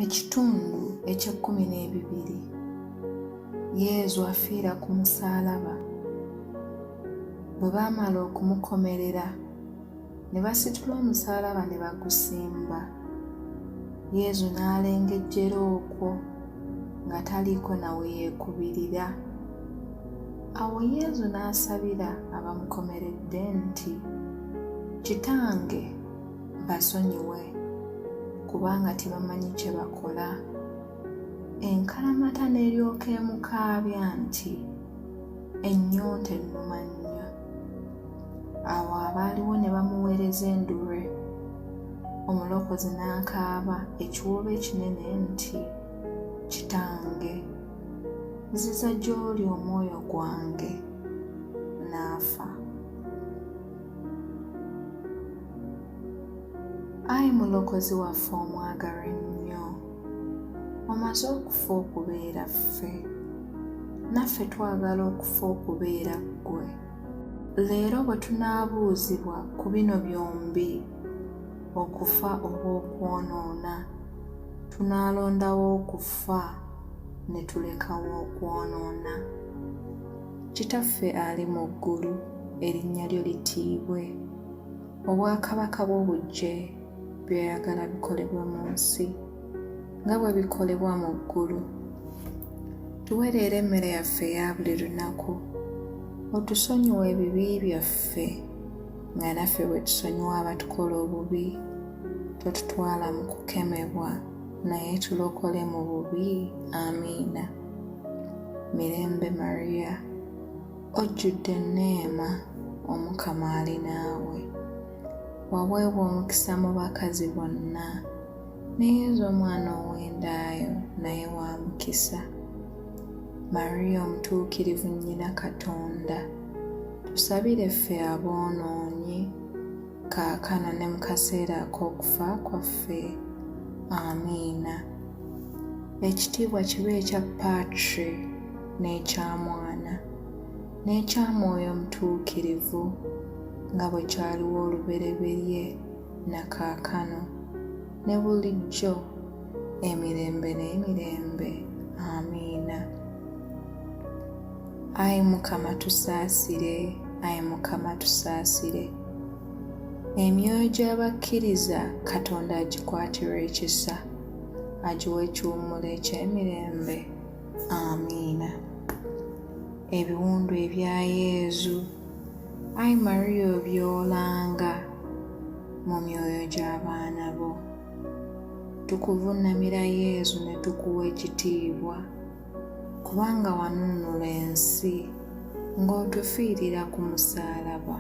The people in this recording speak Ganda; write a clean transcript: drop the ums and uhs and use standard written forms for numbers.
Ekitundu Eky'ekkumi. Yezu Afiira ku Musaalaba. Bwe baamala okumukomerera ne basitula omusaalaba ne bagusimba. Yezu n'alengejjera okwo nga taliiko nawe yeekubirira. Awo Yezu n'asabira abamukomeredde nti, "Kitange, basonyiwe, kubanga tebamanyi kye bakola." Enkalamata n'eryoka emukaabya nti, "Ennyonta ennuma nnyo." Awo abaaliwo ne bamuweereza endulwe. Omulokozi n'akaaba ekiwoobe ekinene nti, "Kitange, nziza gy'oli omwoyo gwange." N'afa. Ayi mulokozi waffe omwagalwa ennyo, omaze okufa okubeera ffe, naffe twagala okufa okubeera ggwe. Leero bwe tunaabuuzibwa ku bino byombi, okufa oba okwonoona, tunaalondawo okufa ne tulekawo okwonoona. Kitaffe ali mu ggulu, erinnya lyo litiibwe. Obwakabaka bwo bujje, by'oyagala bikolebwe mu nsi nga bwe bikolebwa mu ggulu. Tuwe leero emmere yaffe eya buli lunaku. Otusonyiwe ebibi byaffe nga naffe bwe tusonyiwa abatukola obubi. Totutwala mu kukemebwa, naye tulokole mu bubi. Amiina. Mirembe Mariya, ojjudde enneema, Omukama ali naawe. Waweebwa omukisa mu bakazi bonna, ne Yezu omwana ow'endaayo naye wa mukisa. Mariya omutuukirivu nnyina Katonda, tusabire ffe aboonoonyi, kaakano ne mu kaseera ak'okufa kwaffe. Amiina. Ekitiibwa kibe ekya Patri n'ekya Mwana n'ekya Mwoyo Omutuukirivu, nga bwe kyaliwo olubereberye na kaakano ne bulijjo, emirembe n'emirembe. Amiina. Ayi Mukama tusaasire, ayi Mukama tusaasire. Emyoyo gy'abakkiriza Katonda agikwatirwe ekisa, agiwa ekiwummulo eky'emirembe. Amiina. Ebiwundu ebya Yezu, ayi Mariya obyolanga mu myoyo gy'abaana bo. Tukuvuunamira Yezu ne tukuwa ekitiibwa, kubanga wanunula ensi ng'otufiirira ku musaalaba.